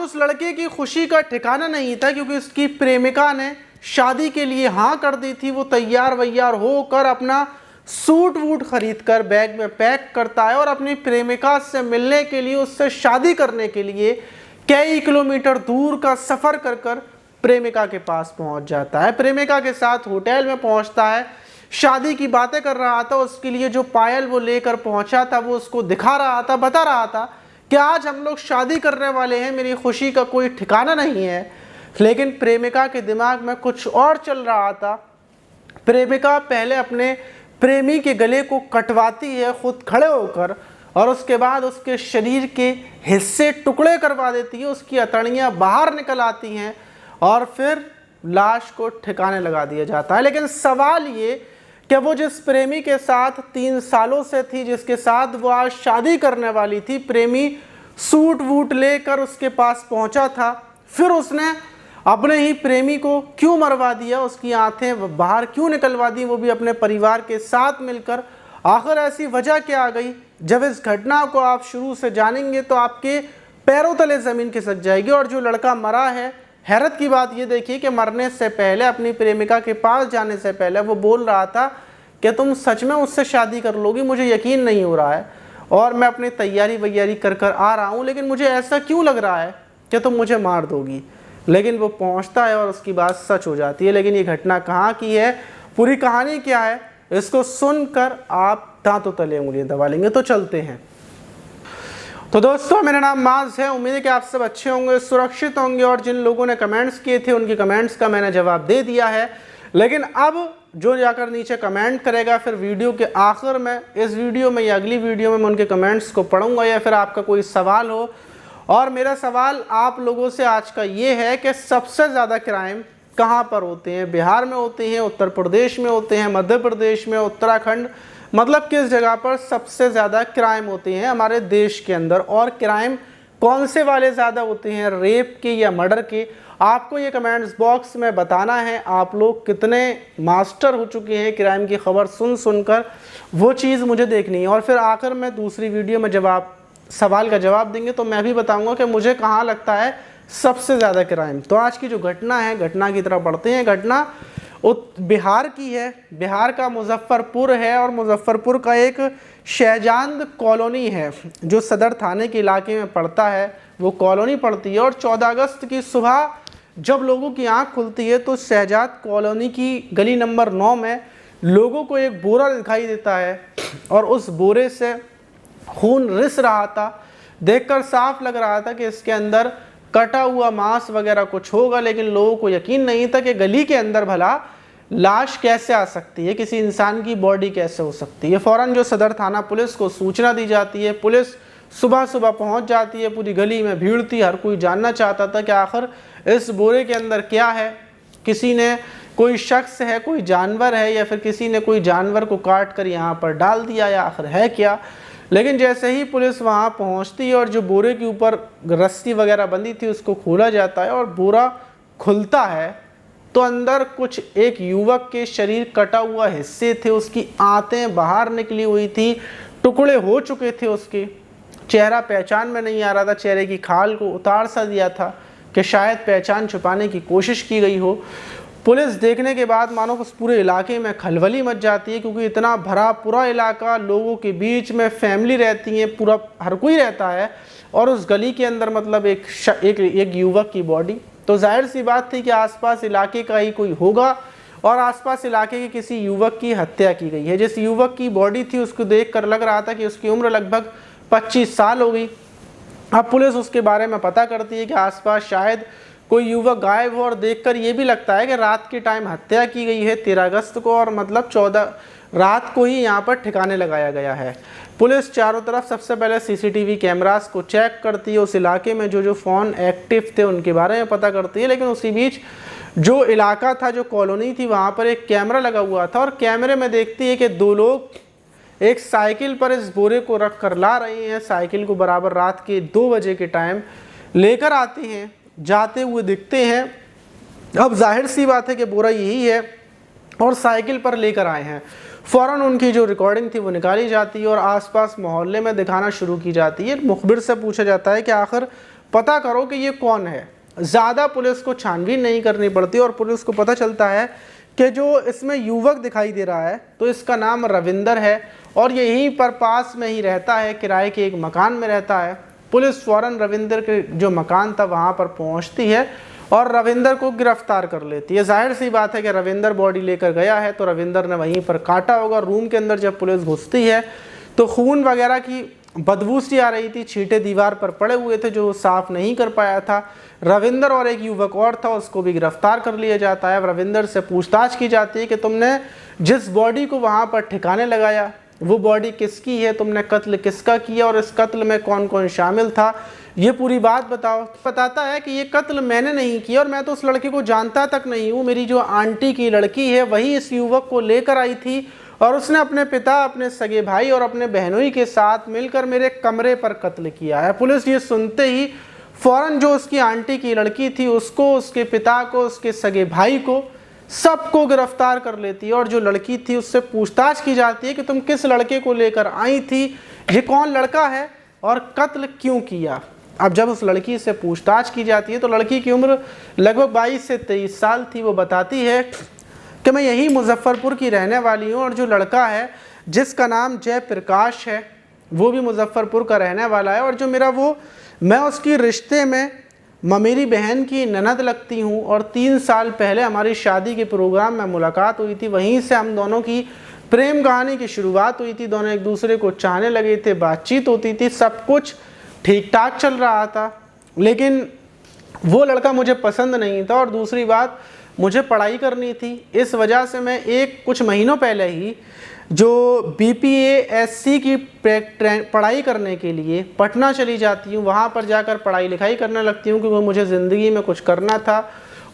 उस लड़के की खुशी का ठिकाना नहीं था, क्योंकि उसकी प्रेमिका ने शादी के लिए हाँ कर दी थी। वो तैयार वैयार होकर अपना सूट वूट खरीद कर बैग में पैक करता है और अपनी प्रेमिका से मिलने के लिए, उससे शादी करने के लिए कई किलोमीटर दूर का सफ़र कर कर प्रेमिका के पास पहुंच जाता है। प्रेमिका के साथ होटल में पहुंचता है, शादी की बातें कर रहा था। उसके लिए जो पायल वो लेकर पहुंचा था वो उसको दिखा रहा था, बता रहा था कि आज हम लोग शादी करने वाले हैं, मेरी खुशी का कोई ठिकाना नहीं है। लेकिन प्रेमिका के दिमाग में कुछ और चल रहा था। प्रेमिका पहले अपने प्रेमी के गले को कटवाती है खुद खड़े होकर, और उसके बाद उसके शरीर के हिस्से टुकड़े करवा देती है, उसकी अतड़ियाँ बाहर निकल आती हैं और फिर लाश को ठिकाने लगा दिया जाता है। लेकिन सवाल ये कि वो जिस प्रेमी के साथ 3 सालों से थी, जिसके साथ वो आज शादी करने वाली थी, प्रेमी सूट वूट लेकर उसके पास पहुंचा था, फिर उसने अपने ही प्रेमी को क्यों मरवा दिया, उसकी आंखें बाहर क्यों निकलवा दी, वो भी अपने परिवार के साथ मिलकर। आखिर ऐसी वजह क्या आ गई? जब इस घटना को आप शुरू से जानेंगे तो आपके पैरों तले ज़मीन खिसक जाएगी। और जो लड़का मरा है, हैरत की बात ये देखिए कि मरने से पहले, अपनी प्रेमिका के पास जाने से पहले वो बोल रहा था कि तुम सच में उससे शादी कर लोगी, मुझे यकीन नहीं हो रहा है और मैं अपनी तैयारी वैयारी कर कर आ रहा हूँ, लेकिन मुझे ऐसा क्यों लग रहा है कि तुम मुझे मार दोगी। लेकिन वो पहुँचता है और उसकी बात सच हो जाती है। लेकिन ये घटना कहाँ की है, पूरी कहानी क्या है, इसको सुनकर आप दांतों तले उंगलियां दबा लेंगे। तो चलते हैं। तो दोस्तों, मेरा नाम माज है। उम्मीद है कि आप सब अच्छे होंगे, सुरक्षित होंगे, और जिन लोगों ने कमेंट्स किए थे उनके कमेंट्स का मैंने जवाब दे दिया है। लेकिन अब जो जाकर नीचे कमेंट करेगा, फिर वीडियो के आखिर में, इस वीडियो में या अगली वीडियो में मैं उनके कमेंट्स को पढ़ूंगा, या फिर आपका कोई सवाल हो। और मेरा सवाल आप लोगों से आज का ये है कि सबसे ज़्यादा क्राइम कहाँ पर होते हैं? बिहार में होते हैं, उत्तर प्रदेश में होते हैं, मध्य प्रदेश में, उत्तराखंड, मतलब किस जगह पर सबसे ज़्यादा क्राइम होते हैं हमारे देश के अंदर? और क्राइम कौन से वाले ज़्यादा होते हैं, रेप के या मर्डर के? आपको ये कमेंट्स बॉक्स में बताना है। आप लोग कितने मास्टर हो चुके हैं क्राइम की खबर सुन सुनकर, वो चीज़ मुझे देखनी है। और फिर आखिर में दूसरी वीडियो में जब आप सवाल का जवाब देंगे तो मैं भी बताऊंगा कि मुझे कहाँ लगता है सबसे ज़्यादा क्राइम। तो आज की जो घटना है, घटना की तरफ बढ़ते हैं। घटना बिहार की है, बिहार का मुजफ्फरपुर है, और मुजफ्फरपुर का एक शहजाद कॉलोनी है जो सदर थाने के इलाके में पड़ता है, वो कॉलोनी पड़ती है। और 14 अगस्त की सुबह जब लोगों की आंख खुलती है तो शहजाद कॉलोनी की गली नंबर 9 में लोगों को एक बोरा दिखाई देता है, और उस बोरे से खून रिस रहा था। देखकर साफ लग रहा था कि इसके अंदर कटा हुआ मांस वगैरह कुछ होगा, लेकिन लोगों को यकीन नहीं था कि गली के अंदर भला लाश कैसे आ सकती है, किसी इंसान की बॉडी कैसे हो सकती है। फ़ौरन जो सदर थाना पुलिस को सूचना दी जाती है, पुलिस सुबह सुबह पहुंच जाती है। पूरी गली में भीड़ थी, हर कोई जानना चाहता था कि आखिर इस बोरे के अंदर क्या है। किसी ने, कोई शख्स है, कोई जानवर है, या फिर किसी ने कोई जानवर को काट कर यहाँ पर डाल दिया, या आखिर है क्या। लेकिन जैसे ही पुलिस वहाँ पहुँचती है और जो बोरे के ऊपर रस्सी वगैरह बंधी थी उसको खोला जाता है, और बोरा खुलता है तो अंदर कुछ एक युवक के शरीर कटा हुआ हिस्से थे, उसकी आंतें बाहर निकली हुई थी, टुकड़े हो चुके थे, उसके चेहरा पहचान में नहीं आ रहा था, चेहरे की खाल को उतार सा दिया था कि शायद पहचान छुपाने की कोशिश की गई हो। पुलिस देखने के बाद मानो उस पूरे इलाके में खलबली मच जाती है, क्योंकि इतना भरा पूरा इलाका, लोगों के बीच में फैमिली रहती है, पूरा हर कोई रहता है, और उस गली के अंदर मतलब एक युवक की बॉडी। तो जाहिर सी बात थी कि आसपास इलाके का ही कोई होगा, और आसपास इलाके के किसी युवक की हत्या की गई है। जिस युवक की बॉडी थी उसको देखकर लग रहा था कि उसकी उम्र लगभग 25 साल हो गई। अब पुलिस उसके बारे में पता करती है कि आसपास शायद कोई युवक गायब हो, और देखकर ये भी लगता है कि रात के टाइम हत्या की गई है 13 अगस्त को, और मतलब 14 रात को ही यहाँ पर ठिकाने लगाया गया है। पुलिस चारों तरफ सबसे पहले सीसीटीवी कैमरास को चेक करती है, उस इलाके में जो जो फ़ोन एक्टिव थे उनके बारे में पता करती है। लेकिन उसी बीच जो इलाका था, जो कॉलोनी थी, वहाँ पर एक कैमरा लगा हुआ था, और कैमरे में देखती है कि 2 लोग एक साइकिल पर इस बोरे को रख कर ला रहे हैं। साइकिल को बराबर रात के 2 बजे के टाइम लेकर आते हैं, जाते हुए दिखते हैं। अब जाहिर सी बात है कि बोरा यही है, और साइकिल पर लेकर आए हैं। फ़ौरन उनकी जो रिकॉर्डिंग थी वो निकाली जाती है और आसपास मोहल्ले में दिखाना शुरू की जाती है। मुखबिर से पूछा जाता है कि आखिर पता करो कि ये कौन है। ज़्यादा पुलिस को छानबीन नहीं करनी पड़ती और पुलिस को पता चलता है कि जो इसमें युवक दिखाई दे रहा है तो इसका नाम रविंदर है और यहीं पर पास में ही रहता है, किराए के एक मकान में रहता है। पुलिस फ़ौरन रविंदर के जो मकान था वहाँ पर पहुँचती है और रविंदर को गिरफ्तार कर लेती है। जाहिर सी बात है कि रविंदर बॉडी लेकर गया है तो रविंदर ने वहीं पर काटा होगा। रूम के अंदर जब पुलिस घुसती है तो खून वगैरह की बदबू सी आ रही थी, छींटे दीवार पर पड़े हुए थे जो साफ़ नहीं कर पाया था। रविंदर और एक युवक और था, उसको भी गिरफ्तार कर लिया जाता है। रविंदर से पूछताछ की जाती है कि तुमने जिस बॉडी को वहाँ पर ठिकाने लगाया वो बॉडी किसकी है, तुमने कत्ल किसका किया और इस कत्ल में कौन कौन शामिल था, ये पूरी बात बताओ। बताता है कि ये कत्ल मैंने नहीं किया और मैं तो उस लड़के को जानता तक नहीं हूँ। मेरी जो आंटी की लड़की है वही इस युवक को लेकर आई थी और उसने अपने पिता, अपने सगे भाई और अपने बहनोई के साथ मिलकर मेरे कमरे पर कत्ल किया है। पुलिस ये सुनते ही फ़ौरन जो उसकी आंटी की लड़की थी उसको, उसके पिता को, उसके सगे भाई को, सबको गिरफ्तार कर लेती है और जो लड़की थी उससे पूछताछ की जाती है कि तुम किस लड़के को लेकर आई थी, ये कौन लड़का है और कत्ल क्यों किया। अब जब उस लड़की से पूछताछ की जाती है तो लड़की की उम्र लगभग 22 से 23 साल थी। वो बताती है कि मैं यही मुजफ्फरपुर की रहने वाली हूँ और जो लड़का है जिसका नाम जयप्रकाश है वो भी मुजफ्फरपुर का रहने वाला है और जो मैं उसकी रिश्ते में मेरी बहन की ननद लगती हूँ और 3 साल पहले हमारी शादी के प्रोग्राम में मुलाकात हुई थी। वहीं से हम दोनों की प्रेम कहानी की शुरुआत हुई थी। दोनों एक दूसरे को चाहने लगे थे, बातचीत होती थी, सब कुछ ठीक ठाक चल रहा था। लेकिन वो लड़का मुझे पसंद नहीं था और दूसरी बात, मुझे पढ़ाई करनी थी। इस वजह से मैं कुछ महीनों पहले ही जो BPA-SC की पढ़ाई करने के लिए पटना चली जाती हूँ। वहाँ पर जाकर पढ़ाई लिखाई करने लगती हूँ क्योंकि मुझे ज़िंदगी में कुछ करना था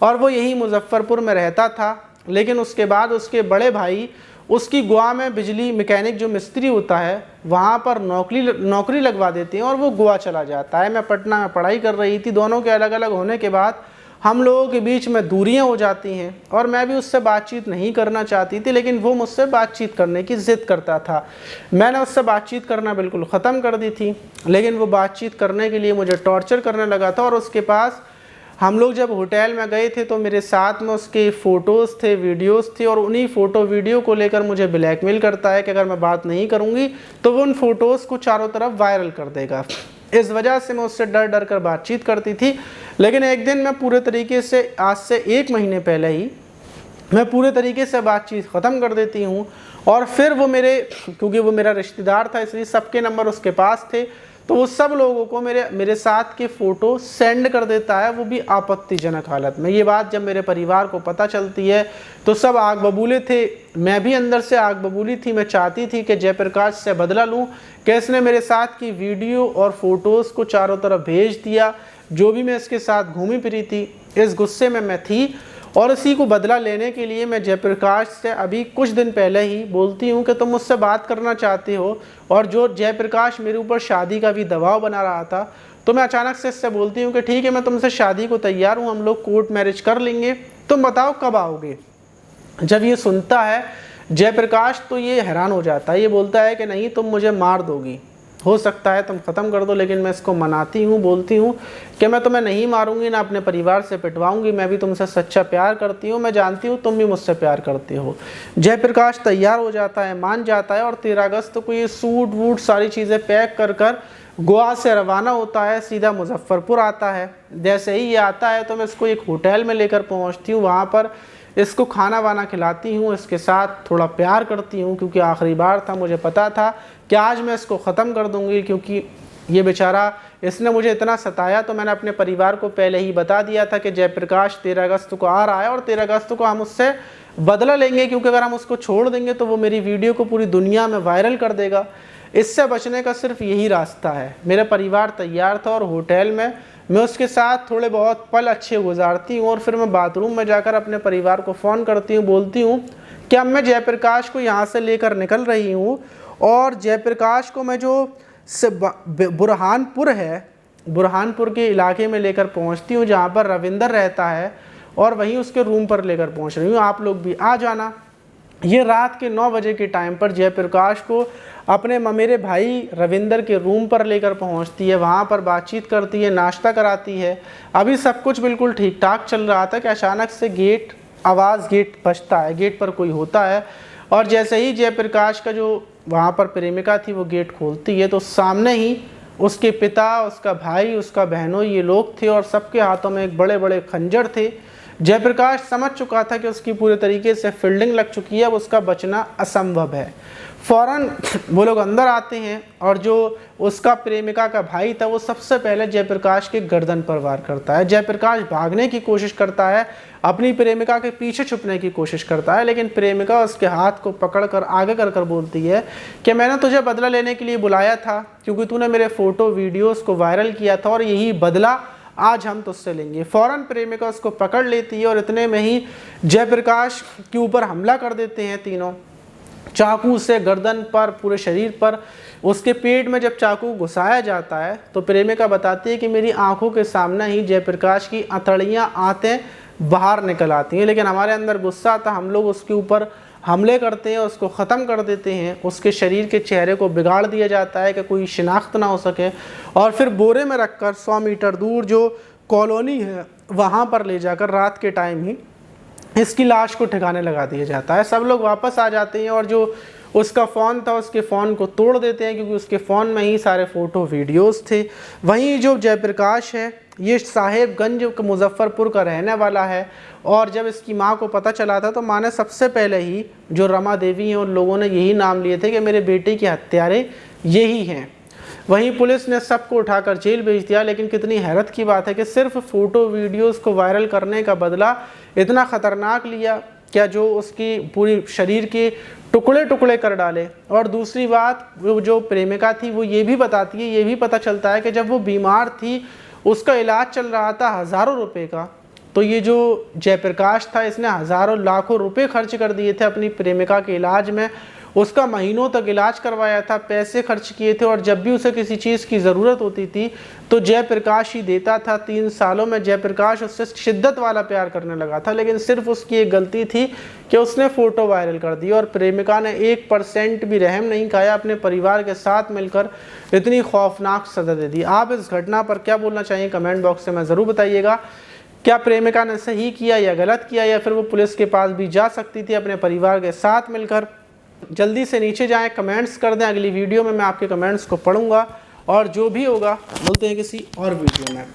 और वो यही मुजफ्फरपुर में रहता था। लेकिन उसके बाद उसके बड़े भाई उसकी गोवा में बिजली मैकेनिक जो मिस्त्री होता है वहाँ पर नौकरी लगवा देते हैं और वो गोवा चला जाता है। मैं पटना में पढ़ाई कर रही थी। दोनों के अलग अलग होने के बाद हम लोगों के बीच में दूरियां हो जाती हैं और मैं भी उससे बातचीत नहीं करना चाहती थी, लेकिन वो मुझसे बातचीत करने की ज़िद करता था। मैंने उससे बातचीत करना बिल्कुल ख़त्म कर दी थी, लेकिन वो बातचीत करने के लिए मुझे टॉर्चर करने लगा था। और उसके पास हम लोग जब होटल में गए थे तो मेरे साथ में उसके फ़ोटोज़ थे, वीडियोज़ थे और उन्हीं फ़ोटो वीडियो को लेकर मुझे ब्लैकमेल करता है कि अगर मैं बात नहीं करूँगी तो वो उन फ़ोटोज़ को चारों तरफ वायरल कर देगा। इस वजह से मैं उससे डर डर कर बातचीत करती थी। लेकिन एक दिन मैं पूरे तरीके से, आज से 1 महीने पहले ही मैं पूरे तरीके से बातचीत ख़त्म कर देती हूँ और फिर वो क्योंकि वो मेरा रिश्तेदार था इसलिए सबके नंबर उसके पास थे, तो वो सब लोगों को मेरे साथ के फ़ोटो सेंड कर देता है, वो भी आपत्तिजनक हालत में। ये बात जब मेरे परिवार को पता चलती है तो सब आग बबूले थे, मैं भी अंदर से आग बबूली थी। मैं चाहती थी कि जयप्रकाश से बदला लूँ कि इसने मेरे साथ की वीडियो और फ़ोटोज़ को चारों तरफ भेज दिया। जो भी मैं इसके साथ घूमी फिरी थी इस गुस्से में मैं थी और इसी को बदला लेने के लिए मैं जयप्रकाश से अभी कुछ दिन पहले ही बोलती हूँ कि तुम मुझसे बात करना चाहते हो। और जो जयप्रकाश मेरे ऊपर शादी का भी दबाव बना रहा था तो मैं अचानक से इससे बोलती हूँ कि ठीक है, मैं तुमसे शादी को तैयार हूँ, हम लोग कोर्ट मैरिज कर लेंगे, तुम बताओ कब आओगे। जब ये सुनता है जयप्रकाश तो ये हैरान हो जाता है। ये बोलता है कि नहीं, तुम मुझे मार दोगी, हो सकता है तुम ख़त्म कर दो। लेकिन मैं इसको मनाती हूँ, बोलती हूँ कि मैं तुम्हें नहीं मारूंगी, ना अपने परिवार से पिटवाऊंगी, मैं भी तुमसे सच्चा प्यार करती हूँ, मैं जानती हूँ तुम भी मुझसे प्यार करते हो। जयप्रकाश तैयार हो जाता है, मान जाता है और 13 अगस्त को ये सूट वूट सारी चीज़ें पैक कर गोवा से रवाना होता है, सीधा मुजफ्फरपुर आता है। जैसे ही ये आता है तो मैं इसको एक होटल में लेकर पहुँचती हूँ, वहाँ पर इसको खाना वाना खिलाती हूँ, इसके साथ थोड़ा प्यार करती हूँ क्योंकि आखिरी बार था। मुझे पता था कि आज मैं इसको ख़त्म कर दूँगी क्योंकि ये बेचारा, इसने मुझे इतना सताया। तो मैंने अपने परिवार को पहले ही बता दिया था कि जयप्रकाश 13 अगस्त को आ रहा है और 13 अगस्त को हम उससे बदला लेंगे, क्योंकि अगर हम उसको छोड़ देंगे तो वो मेरी वीडियो को पूरी दुनिया में वायरल कर देगा। इससे बचने का सिर्फ यही रास्ता है। मेरा परिवार तैयार था और होटल में मैं उसके साथ थोड़े बहुत पल अच्छे गुजारती हूँ और फिर मैं बाथरूम में जाकर अपने परिवार को फ़ोन करती हूँ, बोलती हूँ कि अब मैं जयप्रकाश को यहाँ से लेकर निकल रही हूँ और जयप्रकाश को मैं जो बुरहानपुर के इलाके में लेकर पहुँचती हूँ जहाँ पर रविंदर रहता है और वहीं उसके रूम पर लेकर पहुँच रही हूँ, आप लोग भी आ जाना। ये रात के 9 बजे के टाइम पर जयप्रकाश को अपने ममेरे भाई रविंदर के रूम पर लेकर पहुंचती है, वहाँ पर बातचीत करती है, नाश्ता कराती है। अभी सब कुछ बिल्कुल ठीक ठाक चल रहा था कि अचानक से गेट बजता है, गेट पर कोई होता है। और जैसे ही जयप्रकाश का जो वहाँ पर प्रेमिका थी वो गेट खोलती है तो सामने ही उसके पिता, उसका भाई, उसका बहनों ये लोग थे और सबके हाथों में एक बड़े बड़े खंजर थे। जयप्रकाश समझ चुका था कि उसकी पूरे तरीके से फील्डिंग लग चुकी है, अब उसका बचना असंभव है। फ़ौरन वो लोग अंदर आते हैं और जो उसका प्रेमिका का भाई था वो सबसे पहले जयप्रकाश के गर्दन पर वार करता है। जयप्रकाश भागने की कोशिश करता है, अपनी प्रेमिका के पीछे छुपने की कोशिश करता है, लेकिन प्रेमिका उसके हाथ को पकड़कर आगे कर बोलती है कि मैंने तुझे बदला लेने के लिए बुलाया था, क्योंकि तूने मेरे फ़ोटो वीडियोज़ को वायरल किया था और यही बदला आज हम तुझसे लेंगे। फ़ौरन प्रेमिका उसको पकड़ लेती है और इतने में ही जयप्रकाश के ऊपर हमला कर देते हैं तीनों, चाकू से गर्दन पर, पूरे शरीर पर। उसके पेट में जब चाकू घुसाया जाता है तो प्रेमिका बताती है कि मेरी आंखों के सामने ही जयप्रकाश की अतड़ियाँ आते बाहर निकल आती हैं, लेकिन हमारे अंदर गुस्सा आता, हम लोग उसके ऊपर हमले करते हैं, उसको ख़त्म कर देते हैं। उसके शरीर के चेहरे को बिगाड़ दिया जाता है कि कोई शिनाख्त ना हो सके, और फिर बोरे में रखकर 100 मीटर दूर जो कॉलोनी है वहाँ पर ले जाकर रात के टाइम ही इसकी लाश को ठिकाने लगा दिया जाता है। सब लोग वापस आ जाते हैं और जो उसका फ़ोन था उसके फ़ोन को तोड़ देते हैं, क्योंकि उसके फ़ोन में ही सारे फ़ोटो वीडियोस थे। वहीं जो जयप्रकाश है ये साहेबगंज मुजफ्फरपुर का रहने वाला है, और जब इसकी माँ को पता चला था तो माँ ने सबसे पहले ही, जो रमा देवी हैं उन लोगों ने यही नाम लिए थे कि मेरे बेटे के हत्यारे यही हैं। वहीं पुलिस ने सबको उठाकर जेल भेज दिया, लेकिन कितनी हैरत की बात है कि सिर्फ फ़ोटो वीडियोस को वायरल करने का बदला इतना ख़तरनाक लिया क्या, जो उसकी पूरी शरीर के टुकड़े टुकड़े कर डाले। और दूसरी बात, वो जो प्रेमिका थी वो ये भी बताती है, ये भी पता चलता है कि जब वो बीमार थी उसका इलाज चल रहा था हज़ारों रुपए का, तो ये जो जयप्रकाश था इसने हज़ारों लाखों रुपए खर्च कर दिए थे अपनी प्रेमिका के इलाज में। उसका महीनों तक इलाज करवाया था, पैसे खर्च किए थे, और जब भी उसे किसी चीज़ की ज़रूरत होती थी तो जयप्रकाश ही देता था। 3 सालों में जयप्रकाश उससे शिद्दत वाला प्यार करने लगा था, लेकिन सिर्फ उसकी एक गलती थी कि उसने फ़ोटो वायरल कर दी, और प्रेमिका ने 1% भी रहम नहीं खाया, अपने परिवार के साथ मिलकर इतनी खौफनाक सज़ा दे दी। आप इस घटना पर क्या बोलना चाहिए कमेंट बॉक्स से मैं ज़रूर बताइएगा। क्या प्रेमिका ने सही किया या गलत किया, या फिर वो पुलिस के पास भी जा सकती थी अपने परिवार के साथ मिलकर? जल्दी से नीचे जाएं, कमेंट्स कर दें, अगली वीडियो में मैं आपके कमेंट्स को पढ़ूंगा, और जो भी होगा मिलते हैं किसी और वीडियो में।